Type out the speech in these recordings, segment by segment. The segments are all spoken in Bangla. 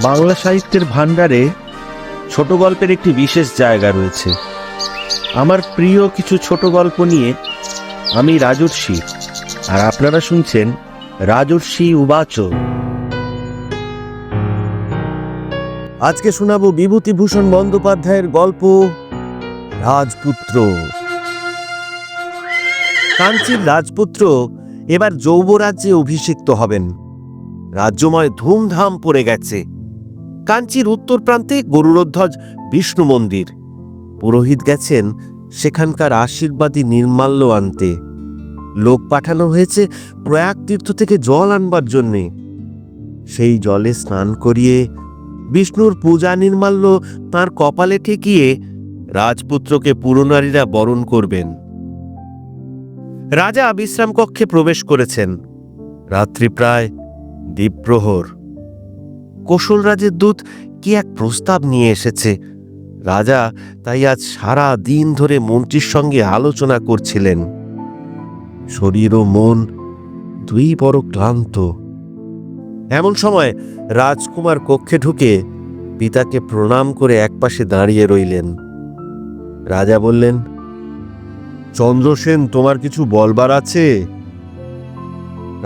বাংলা সাহিত্যের ভাণ্ডারে ছোট গল্পের একটি বিশেষ জায়গা রয়েছে। আমার প্রিয় কিছু ছোট গল্প নিয়ে আমি রাজর্ষি, আর আপনারা শুনছেন রাজর্ষি উবাচ। আজকে শোনাবো বিভূতিভূষণ বন্দ্যোপাধ্যায়ের গল্প রাজপুত্র। কাঞ্চীর রাজপুত্র এবার যৌবরাজ্যে অভিষিক্ত হবেন। রাজ্যময় ধুমধাম পড়ে গেছে। কাঞ্চীর উত্তর প্রান্তে গরুড়ধ্বজ বিষ্ণু মন্দির। পুরোহিত গেছেন সেখানকার আশীর্বাদী নির্মাল্য আনতে। লোক পাঠানো হয়েছে প্রয়াগ তীর্থ থেকে জল আনবার জন্যে। সেই জলে স্নান করিয়ে বিষ্ণুর পূজা নির্মাল্য তাঁর কপালে ঠেকিয়ে রাজপুত্রকে পুরনারীরা বরণ করবেন। রাজা বিশ্রাম কক্ষে প্রবেশ করেছেন। রাত্রি প্রায় দ্বীপ্রহর। কোশলরাজের দূত কি এক প্রস্তাব নিয়ে এসেছে। রাজা তাই আজ সারা দিন ধরে মন্ত্রীর সঙ্গে আলোচনা করছিলেন। শরীর ও মন দুই বড় ক্লান্ত। এমন সময় রাজকুমার কক্ষে ঢুকে পিতাকে প্রণাম করে একপাশে দাঁড়িয়ে রইলেন। রাজা বললেন, চন্দ্রসেন, তোমার কিছু বলবার আছে?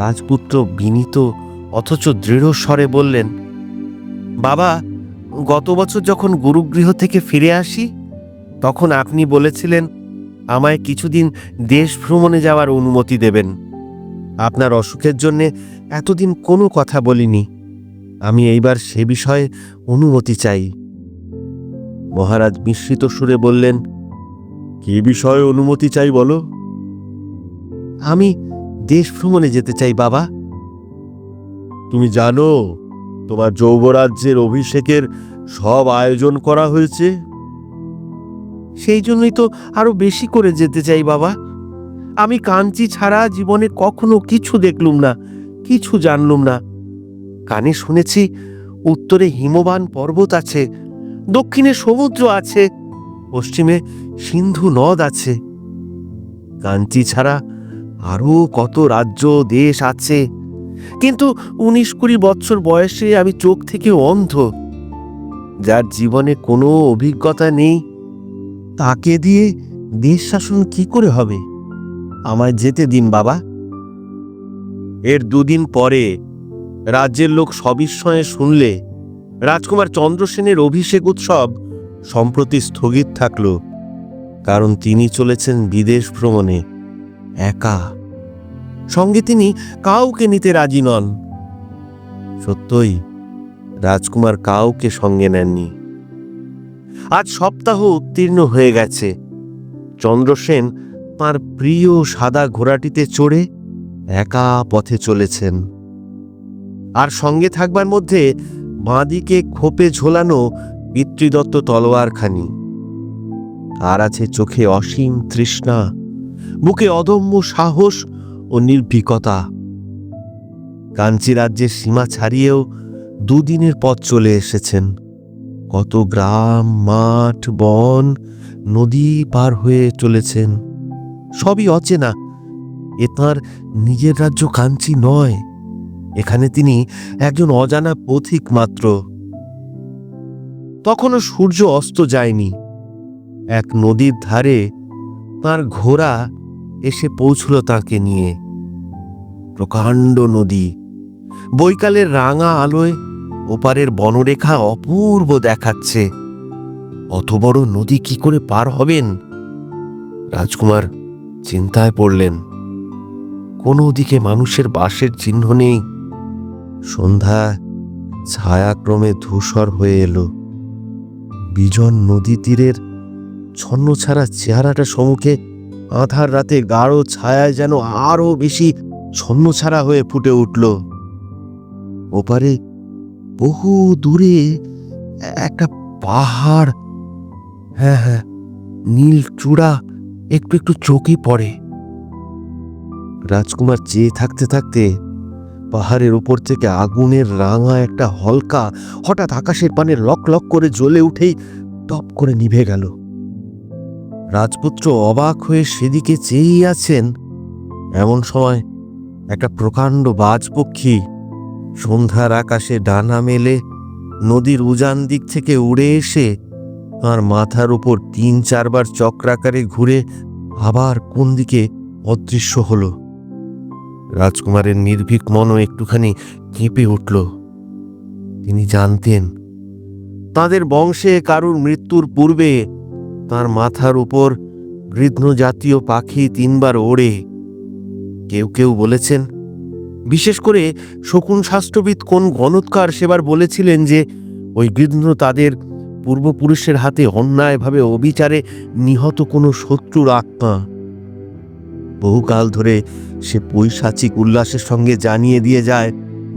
রাজপুত্র বিনীত অথচ দৃঢ় স্বরে বললেন, বাবা, গত বছর যখন গুরুগৃহ থেকে ফিরে আসি তখন আপনি বলেছিলেন আমায় কিছুদিন দেশ ভ্রমণে যাওয়ার অনুমতি দেবেন। আপনার অসুখের জন্যে এতদিন কোনো কথা বলিনি। আমি এইবার সে বিষয়ে অনুমতি চাই। মহারাজ মিশ্রিত সুরে বললেন, কি বিষয়ে অনুমতি চাই বলো? আমি দেশ ভ্রমণে যেতে চাই বাবা। তুমি জানো তোমার যৌবরাজ্যের অভিষেকের সব আয়োজন করা হয়েছে? সেই জন্যই তো আরো বেশি করে যেতে চাই বাবা। আমি কাঞ্চি ছাড়া জীবনে কখনো কিছু দেখলুম না, কিছু জানলুম না। কানে শুনেছি উত্তরে হিমবান পর্বত আছে, দক্ষিণে সমুদ্র আছে, পশ্চিমে সিন্ধু নদ আছে। কাঞ্চি ছাড়া আরো কত রাজ্য দেশ আছে, কিন্তু 19-20 বৎসর বয়সে আমি চোখ থেকে অন্ধ। যার জীবনে কোনো অভিজ্ঞতা নেই তাকে দিয়ে দেশ শাসন কি করে হবে? আমায় যেতে দিন বাবা। এর 2 দিন পরে রাজ্যের লোক সবিস্ময়ে শুনলে রাজকুমার চন্দ্রসেনের অভিষেক উৎসব সম্প্রতি স্থগিত থাকল, কারণ তিনি চলেছেন বিদেশ ভ্রমণে একা। সঙ্গে তিনি কাউকে নিতে রাজি নন। সত্যই রাজকুমার কাউকে সঙ্গে নেননি। আজ সপ্তাহ উত্তীর্ণ হয়ে গেছে। চন্দ্রসেন তাঁর প্রিয় সাদা ঘোড়াটিতে চড়ে একা পথে চলেছেন। আর সঙ্গে থাকবার মধ্যে বাঁদিকে খোপে ঝোলানো পিতৃদত্ত তলোয়ারখানি। আর আছে চোখে অসীম তৃষ্ণা, বুকে অদম্য সাহস ও নির্ভীকতা। কাঞ্চি রাজ্যের সীমা ছাড়িয়েও 2 দিনের পথ চলে এসেছেন। কত গ্রাম, মাঠ, বন, নদী পার হয়ে চলেছেন। সবই অচেনা। এ তাঁর নিজের রাজ্য কাঞ্চি নয়। এখানে তিনি একজন অজানা পথিক মাত্র। তখনও সূর্য অস্ত যায়নি। এক নদীর ধারে তাঁর ঘোড়া এসে পৌঁছল তাঁকে নিয়ে। প্রকাণ্ড নদী, বৈকালের রাঙা আলোয় ওপারের বনরেখা অপূর্ব দেখাচ্ছে। অত বড় নদী কি করে পার হবেন? রাজকুমার চিন্তায় পড়লেন। কোনো দিকে মানুষের বাসের চিহ্ন নেই। সন্ধ্যা ছায়াক্রমে ধূসর হয়ে এলো। বিজন নদী তীরের ছন্নছাড়া চেহারাটা সম্মুখে আঁধার রাতে গাঢ় ছায়ায় যেন আরো বেশি ছন্নছাড়া হয়ে ফুটে উঠল। ওপারে বহু দূরে একটা পাহাড়, হ্যাঁ, নীল চূড়া একটু একটু চোখে পড়ে। রাজকুমার চেয়ে থাকতে থাকতে পাহাড়ের উপর থেকে আগুনের রাঙা একটা হলকা হঠাৎ আকাশের পানে লক লক করে জ্বলে উঠেই টপ করে নিভে গেল। রাজপুত্র অবাক হয়ে সেদিকে চেয়েই আছেন। এমন সময় একটা প্রকাণ্ড বাজ পক্ষী সন্ধ্যার আকাশে ডানা মেলে নদীর উজান দিক থেকে উড়ে এসে তাঁর মাথার উপর ৩-৪ বার চক্রাকারে ঘুরে আবার কোন দিকে অদৃশ্য হল। রাজকুমারের নির্ভীক মনও একটুখানি কেঁপে উঠল। তিনি জানতেন তাদের বংশে কারুর মৃত্যুর পূর্বে তার মাথার উপর গৃধ্ন জাতীয় পাখি ৩ বার ওড়ে। কেউ কেউ বলেছেন, বিশেষ করে শকুন শাস্ত্রবিদ কোন গণৎকার সেবার বলেছিলেন যে ওই গৃধ্ন তাদের পূর্বপুরুষের হাতে অন্যায়ভাবে অবিচারে নিহত কোনো শত্রুর আত্মা। বহুকাল ধরে সে পৈশাচিক উল্লাসের সঙ্গে জানিয়ে দিয়ে যায়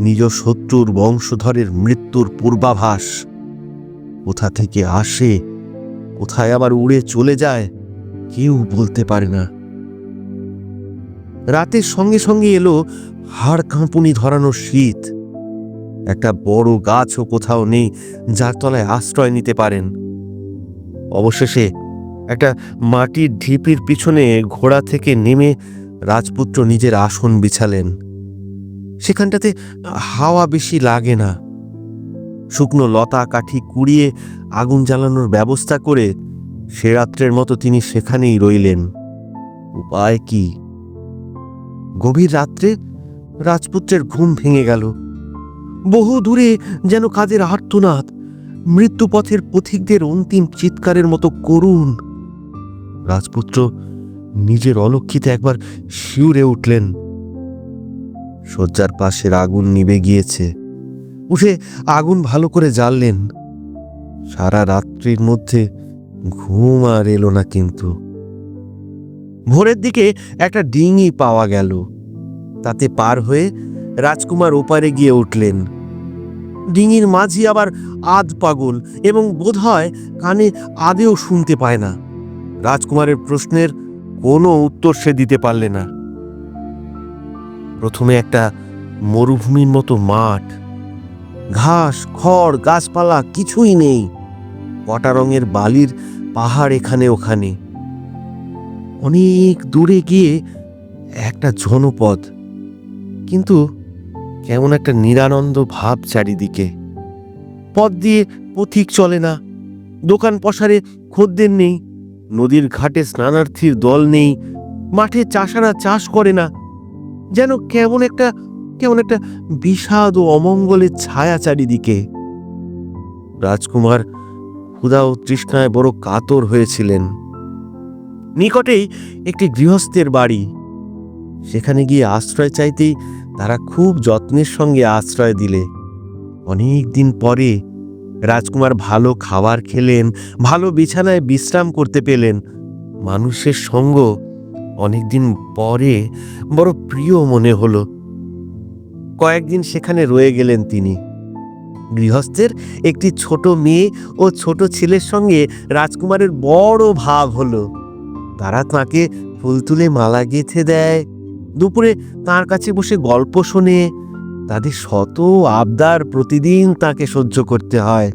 নিজ শত্রুর বংশধরের মৃত্যুর পূর্বাভাস। কোথা থেকে আসে, কোথায় আবার উড়ে চলে যায়, কেউ বলতে পারে না। রাতের সঙ্গে সঙ্গে এলো হাড় কাঁপুনি ধরানো শীত। একটা বড় গাছও কোথাও নেই যার তলায় আশ্রয় নিতে পারেন। অবশেষে একটা মাটির ঢিপির পিছনে ঘোড়া থেকে নেমে রাজপুত্র নিজের আসন বিছালেন। সেখানটাতে হাওয়া বেশি লাগে না। শুকনো লতা কাঠি কুড়িয়ে আগুন জ্বালানোর ব্যবস্থা করে সে রাত্রের মতো তিনি সেখানেই রইলেন। উপায় কি? গভীর রাত্রে রাজপুত্রের ঘুম ভেঙে গেল। বহু দূরে যেন কাদের আর্তনাদ, মৃত্যুপথের পথিকদের অন্তিম চিৎকারের মতো করুণ। রাজপুত্র নিজের অলক্ষিতে একবার শিউরে উঠলেন। শয্যার পাশের আগুন নিভে গিয়েছে। উঠে আগুন ভালো করে জ্বাললেন। সারা রাত্রির মধ্যে ঘুম আর এলো না। কিন্তু ভোরের দিকে একটা ডিঙি পাওয়া গেল। তাতে পার হয়ে রাজকুমার ওপারে গিয়ে উঠলেন। ডিঙির মাঝি আবার আধ পাগল এবং বোধহয় কানে আদেও শুনতে পায় না। রাজকুমারের প্রশ্নের কোনো উত্তর সে দিতে পারলে না। প্রথমে একটা মরুভূমির মতো মাঠ, ঘাস, খড়, গাছপালা কিছুই নেই। কটা রঙের বালির পাহাড় এখানে ওখানে। অনেক দূরে গিয়ে একটা জনপদ, কিন্তু কেমন একটা নিরানন্দ ভাব চারিদিকে। পথ দিয়ে পথিক চলে না, দোকান পসারে খদ্দের নেই, নদীর ঘাটে স্নানার্থীর দল নেই, মাঠে চাষারা চাষ করে না। যেন কেমন একটা বিষাদ ও অমঙ্গলের ছায়া চারিদিকে। রাজকুমার ক্ষুধা ও তৃষ্ণায় বড় কাতর হয়েছিলেন। নিকটেই একটি গৃহস্থের বাড়ি। সেখানে গিয়ে আশ্রয় চাইতেই তারা খুব যত্নের সঙ্গে আশ্রয় দিলে। অনেক দিন পরে রাজকুমার ভালো খাবার খেলেন, ভালো বিছানায় বিশ্রাম করতে পেলেন। মানুষের সঙ্গ অনেকদিন পরে বড় প্রিয় মনে হলো। কয়েকদিন সেখানে রয়ে গেলেন তিনি। গৃহস্থের একটি ছোট মেয়ে ও ছোট ছেলের সঙ্গে রাজকুমারের বড় ভাব হলো। তারা তাকে ফুল তুলে মালা গেঁথে দেয়, দুপুরে তার কাছে বসে গল্প শোনে। তাদের শত আবদার প্রতিদিন তাকে সহ্য করতে হয়।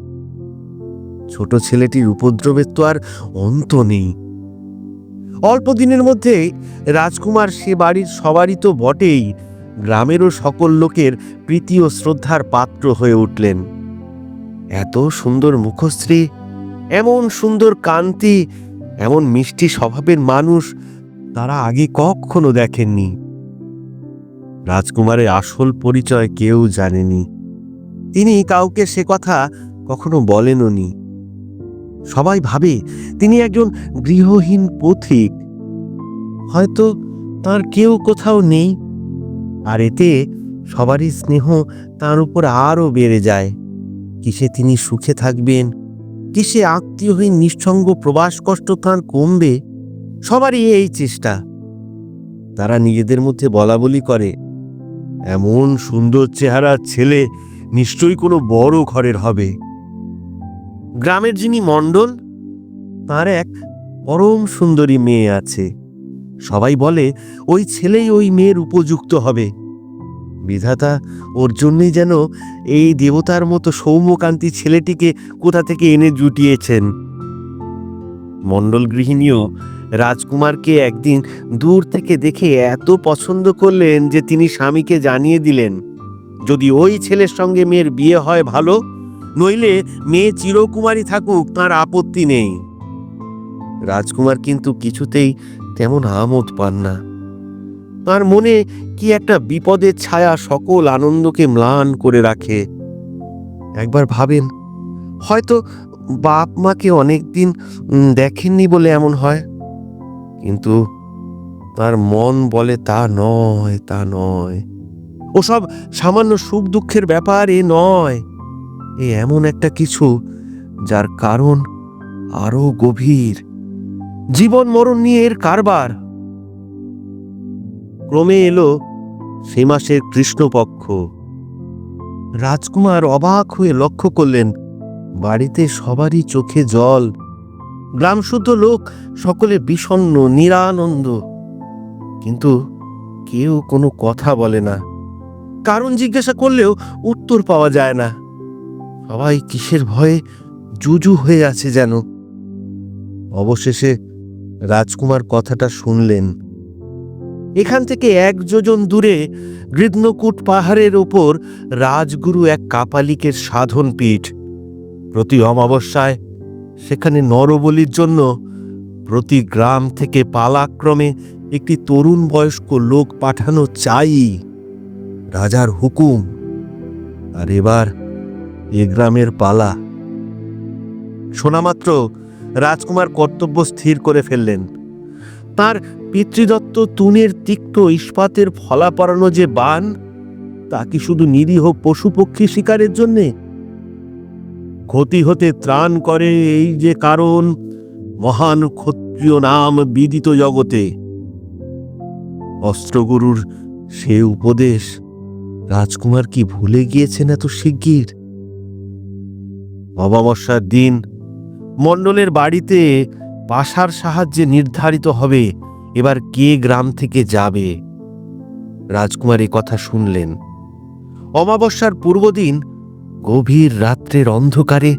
ছোট ছেলেটির উপদ্রবের তো আর অন্ত নেই। অল্প দিনের মধ্যেই রাজকুমার সে বাড়ির সবারই তো বটেই, গ্রামেরও সকল লোকের প্রীতি ও শ্রদ্ধার পাত্র হয়ে উঠলেন। এত সুন্দর মুখশ্রী, এমন সুন্দর কান্তি, এমন মিষ্টি স্বভাবের মানুষ তারা আগে কখনো দেখেননি। রাজকুমারের আসল পরিচয় কেউ জানেনি। তিনি কাউকে সে কথা কখনো বলেননি। সবাই ভাবে তিনি একজন গৃহহীন পথিক। হয়তো তার কেউ কোথাও নেই, আর এতে সবারই স্নেহ তার উপর আরও বেড়ে যায়। কিসে তিনি সুখে থাকবেন, কিসে আত্মীয়হীন নিঃসঙ্গ প্রবাস কষ্ট তাঁর কমবে, সবারই এই চেষ্টা। তারা নিজেদের মধ্যে বলা বলি করে, এমন সুন্দর চেহারার ছেলে নিশ্চয়ই কোনো বড় ঘরের হবে। গ্রামের যিনি মণ্ডল, তার এক পরম সুন্দরী মেয়ে আছে। সবাই বলে ওই ছেলেই ওই মেয়ের উপযুক্ত হবে। বিধাতা ওর জন্যই যেন এই দেবতার মতো সৌম্যকান্তি ছেলেটিকে কোথা থেকে এনে জুটিয়েছেন। মণ্ডল গৃহিণীও রাজকুমারকে একদিন দূর থেকে দেখে এত পছন্দ করলেন যে তিনি স্বামীকে জানিয়ে দিলেন, যদি ওই ছেলের সঙ্গে মেয়ের বিয়ে হয় ভালো, নইলে মেয়ে চিরকুমারী থাকুক, তার আপত্তি নেই। রাজকুমার কিন্তু কিছুতেই তেমন আমোদ পান না। তার মনে কি একটা বিপদের ছায়া সকল আনন্দকে ম্লান করে রাখে। একবার ভাবেন, হয়তো বাপ মাকে অনেকদিন দেখেননি বলে এমন হয়, কিন্তু তার মন বলে তা নয়, তা নয়। ওসব সামান্য সুখ দুঃখের ব্যাপার এ নয়, এ এমন একটা কিছু যার কারণ আরো গভীর, জীবন মরণ নিয়ে এর কারবার। ক্রমে এলো সে মাসের কৃষ্ণপক্ষ। রাজকুমার অবাক হয়ে লক্ষ্য করলেন বাড়িতে সবারই চোখে জল। গ্রামশুদ্ধ লোক সকলে বিষণ্ণ, নিরানন্দ, কিন্তু কেউ কোনো কথা বলে না। কারণ জিজ্ঞাসা করলেও উত্তর পাওয়া যায় না। সবাই কিসের ভয়ে জুজু হয়ে আছে যেন। অবশেষে রাজকুমার কথাটা শুনলেন। এখান থেকে 1 যোজন দূরে গৃধ্নকূট পাহাড়ের ওপর রাজগুরু এক কাপালিকের সাধন পীঠ। প্রতি অমাবস্যায় সেখানে নরবলির জন্য প্রতি গ্রাম থেকে পালাক্রমে একটি তরুণ বয়স্ক লোক পাঠানো চাই, রাজার হুকুম। আর এবার এ গ্রামের পালা। শোনামাত্র রাজকুমার কর্তব্য স্থির করে ফেললেন। তার পিতৃদত্ত তুনের তিক্ত ইস্পাতের ফলা পড়ানো যে বান, তা কি শুধু নিরীহ পশু পক্ষী শিকারের জন্যে? ক্ষতি হতে ত্রাণ করে এই যে কারণ, মহান ক্ষত্রিয় নাম বিদিত জগতে। অস্ত্রগুরুর সে উপদেশ রাজকুমার কি ভুলে গিয়েছেন এত শিগগির? অমাবস্যার দিন মণ্ডলের বাড়িতে পাশার সাহায্যে নির্ধারিত হবে এবার কে গ্রাম থেকে যাবে। রাজকুমার এ কথা শুনলেন। অমাবস্যার পূর্বদিন গভীর রাত্রের অন্ধকারে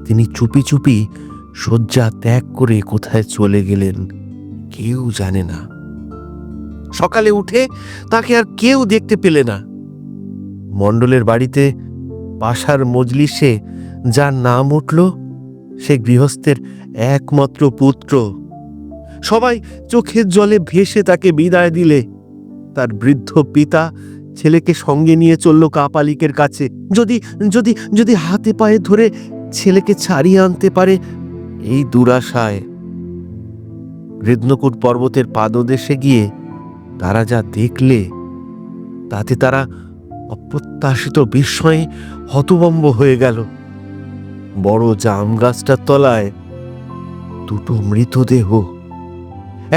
তিনি চুপি চুপি শয্যা ত্যাগ করে কোথায় চলে গেলেন কেউ জানে না। সকালে উঠে তাকে আর কেউ দেখতে পেলে না। মণ্ডলের বাড়িতে পাশার মজলিসে যার নাম উঠল, সে গৃহস্থের একমাত্র পুত্র। সবাই চোখের জলে ভেসে তাকে বিদায় দিলে। তার বৃদ্ধ পিতা ছেলেকে সঙ্গে নিয়ে চলল কাপালিকের কাছে। যদি যদি যদি হাতে পায়ে ধরে ছেলেকে ছাড়িয়ে আনতে পারে, এই দুরাশায়। গৃধ্নকূট পর্বতের পাদদেশে গিয়ে তারা যা দেখলে, তাতে তারা অপ্রত্যাশিত বিস্ময়ে হতভম্ব হয়ে গেল। বড় জাম গাছটার তলায় 2টো মৃতদেহ,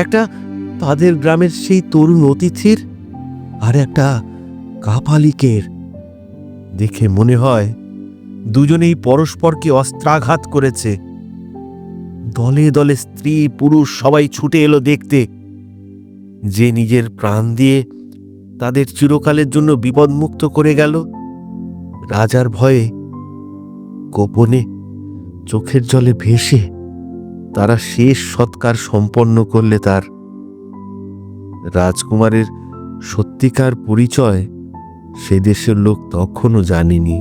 একটা তাদের গ্রামের সেই তরুণ অতিথির, আর একটা কাপালিকের। দেখে মনে হয় দুজনেই পরস্পরকে অস্ত্রাঘাত করেছে। দলে দলে স্ত্রী পুরুষ সবাই ছুটে এলো দেখতে। যে নিজের প্রাণ দিয়ে তাদের চিরকালের জন্য বিপদমুক্ত করে গেল, রাজার ভয়ে গোপনে চোখের জলে ভেসে তারা শেষ সৎকার সম্পন্ন করলে তার। রাজকুমারের সত্যিকার পরিচয় সে দেশের লোক তখনও জানেনি।